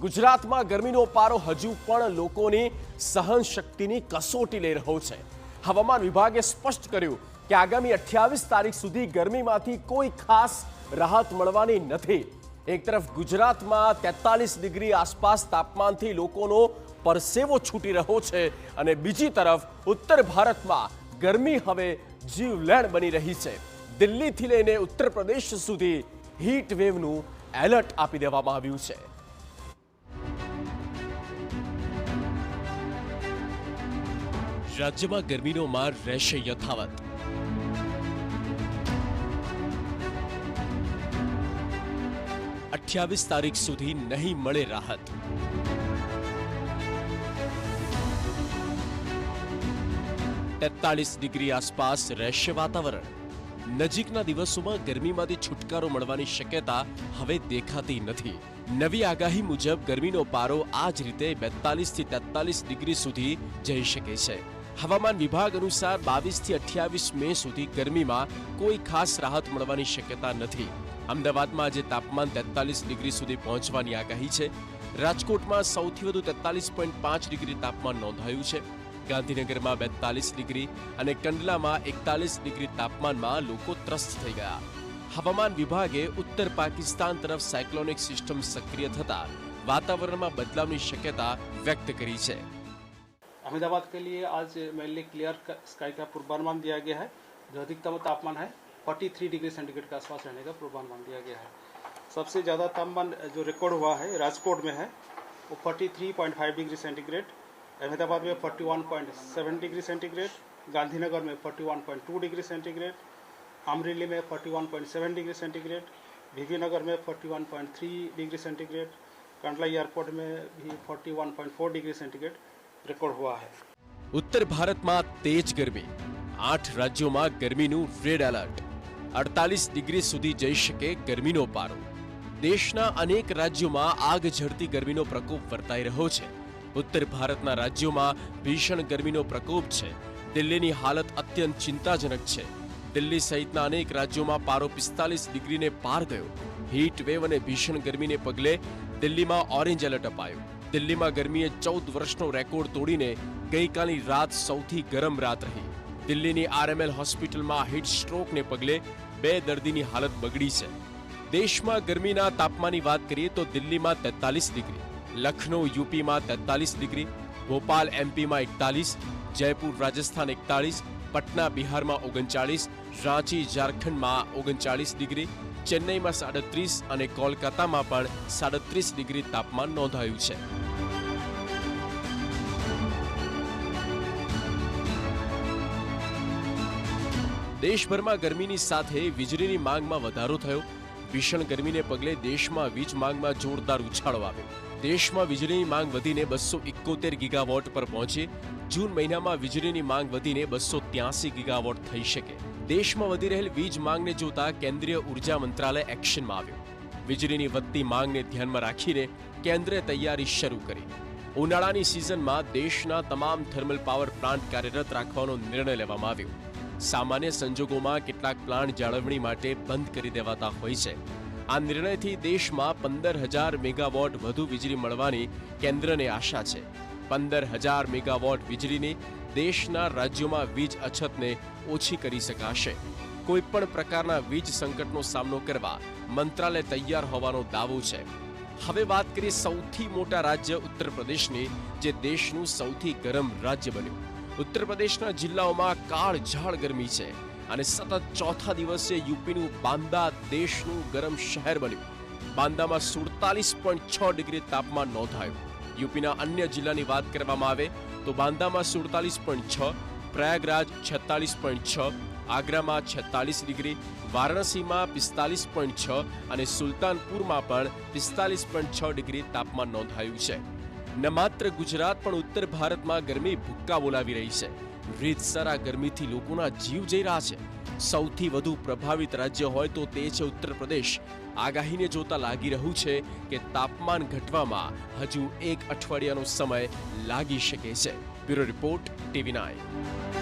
ગુજરાતમાં ગરમીનો પારો હજુ પણ લોકોની સહન શક્તિની કસોટી લઈ રહ્યો છે। હવામાન વિભાગે સ્પષ્ટ કર્યું કે આગામી 28 તારીખ સુધી ગરમીમાંથી કોઈ ખાસ રાહત મળવાની નથી। એક તરફ ગુજરાતમાં 43 ડિગ્રી આસપાસ તાપમાનથી લોકોનો પરસેવો છૂટી રહ્યો છે અને બીજી તરફ ઉત્તર ભારતમાં ગરમી હવે જીવલેણ બની રહી છે। દિલ્હીથી લઈને ઉત્તર પ્રદેશ સુધી હીટ વેવનું એલર્ટ આપી દેવામાં આવ્યું છે। રાજ્યમાં ગરમીનો માર રહેશે યથાવત। 28 તારીખ સુધી નહીં મળે રાહત। તેતાલીસ ડિગ્રી આસપાસ રહેશે વાતાવરણ। નજીકના દિવસોમાં ગરમીમાંથી છુટકારો મળવાની શક્યતા હવે દેખાતી નથી। નવી આગાહી મુજબ ગરમીનો પારો આ જ રીતે 42 થી 43 ડિગ્રી સુધી જઈ શકે છે। હવામાન વિભાગ અનુસાર 22 થી 28 મે સુધી ગરમીમાં કોઈ ખાસ રાહત મળવાની શક્યતા નથી। અમદાવાદમાં આજે તાપમાન 43 ડિગ્રી સુધી પહોંચવાની આગાહી છે। રાજકોટમાં સૌથી વધુ 43.5 ડિગ્રી તાપમાન નોંધાયું છે। ગાંધીનગરમાં 42 ડિગ્રી અને કંડલામાં 41 ડિગ્રી તાપમાનમાં લોકો ત્રસ્ત થઈ ગયા। હવામાન વિભાગે ઉત્તર પાકિસ્તાન તરફ સાયક્લોનિક સિસ્ટમ સક્રિય થતા વાતાવરણમાં બદલાવની શક્યતા વ્યક્ત કરી છે। अहमदाबाद के लिए आज मेनली क्लियर स्काई का पूर्वानुमान दिया गया है। जो अधिकतम तापमान है 43 डिग्री सेंटीग्रेड के आसपास रहने का पूर्वानुमान दिया गया है। सबसे ज़्यादा तापमान जो रिकॉर्ड हुआ है राजकोट में है वो 43.5 डिग्री सेंटीग्रेड, अहमदाबाद में 41.7 डिग्री सेंटीग्रेड, गांधीनगर में 41.2 डिग्री सेंटीग्रेड, अमरेली में 41.7 डिग्री सेंटीग्रेड, बीबीनगर में 41.3 डिग्री सेंटीग्रेड, कंडला एयरपोर्ट में भी 41.4 डिग्री सेंटीग्रेड रिकॉर्ड हुआ है। उत्तर भारत में तेज गर्मी, 8 राज्यों में गर्मी रेड अलर्ट। 48 डिग्री सुधी जई शके गर्मीनो पारो। देशना अनेक राज्यों में आग झड़ती गर्मीनो प्रकोप वर्ताई रह्यो छे। उत्तर भारतना राज्यों में भीषण गर्मीनो प्रकोप छे। दिल्लीनी हालत अत्यंत चिंताजनक छे। दिल्ली सहितना अनेक राज्यों में पारो 45 डिग्री ने पार गयो। हीट वेव और भीषण गर्मी ने पगले दिल्ली में ऑरेंज अलर्ट अपायो। दिल्ली में गर्मीए 14 वर्षनो रेकॉर्ड तोड़ीने गईकालनी रात सौथी गरम रात रही। दिल्लीनी आरएमएल होस्पिटल में हीट स्ट्रोक ने पगले 2 दर्दीनी हालत बगड़ी है। देश में गर्मीना तापमानी बात करिए तो दिल्ली में 43 डिग्री, लखनऊ यूपी में 43 डिग्री, भोपाल एमपी में 41, जयपुर राजस्थान 41, पटना बिहार में 39, रांची झारखंड में 39 डिग्री, चेन्नई में 37 और कोलकाता में 37 डिग्री तापमान नोंधायु है। देशभर में गर्मी साथे वीजळीनी मांग में वधारो थयो। भीषण गर्मी ने पगले देश में वीज मांग में जोरदार उछाळो आव्यो। देश में वीजळीनी मांग वधीने 271 गीगावॉट पर पहुंची। जून महीना में वीजळीनी मांग वधीने 283 गीगावॉट थई शके। देश में वधी रहेल वीज मांग ने जोता केंद्रीय ऊर्जा मंत्रालय एक्शन में आव्यो। वीजळीनी वधती मांग ने ध्यान में राखीने केंद्रे तैयारी शरू करी। उनाळानी सीजन में देशना तमाम थर्मल पावर प्लांट कार्यरत राखवानो निर्णय लेवामां आव्यो। सामान्य संजोगों में केटलाक प्लांट जाळवणी माटे बंद करी देवाता होय छे। आ निर्णयथी देश में 15,000 मेगावॉट वधु वीजળી મળવાની કેન્દ્રને આશા છે। 15,000 મેગાવોટ વીજળીની દેશના રાજ્યોમાં વીજ અછતને ઓછી કરી શકાશે। કોઈપણ પ્રકારના વીજ સંકટનો સામનો કરવા મંત્રાલય તૈયાર હોવાનો દાવો છે। હવે વાત કરીએ સૌથી મોટા રાજ્ય ઉત્તર પ્રદેશની, જે દેશનું સૌથી ગરમ રાજ્ય બન્યું। ઉત્તર પ્રદેશના જિલ્લાઓમાં કાળઝાળ ગરમી છે અને સતત ચોથા દિવસે યુપીનું બાંદા દેશનું ગરમ શહેર બન્યું। બાંદામાં 47.6 ડિગ્રી તાપમાન નોંધાયું। यूपीना अन्य जिल्लानी बात करवामां आवे तो बांदा में 47.6, प्रयागराज 46.6, आगरा में 46 डिग्री, वाराणसी में 45.6 और सुल्तानपुर में 45.6 डिग्री तापमान नोंधायु है। न मात्र गुजरात पण उत्तर भारत में गर्मी भूक्का बोलावी रही है। રીતસર આ ગરમીથી લોકોના જીવ જઈ રહ્યા છે। સૌથી વધુ પ્રભાવિત રાજ્ય હોય તો તે છે ઉત્તર પ્રદેશ। આગાહીને જોતા લાગી રહ્યું છે કે તાપમાન ઘટવામાં હજુ 1 અઠવાડિયાનો સમય લાગી શકે છે। Bureau report, TV9।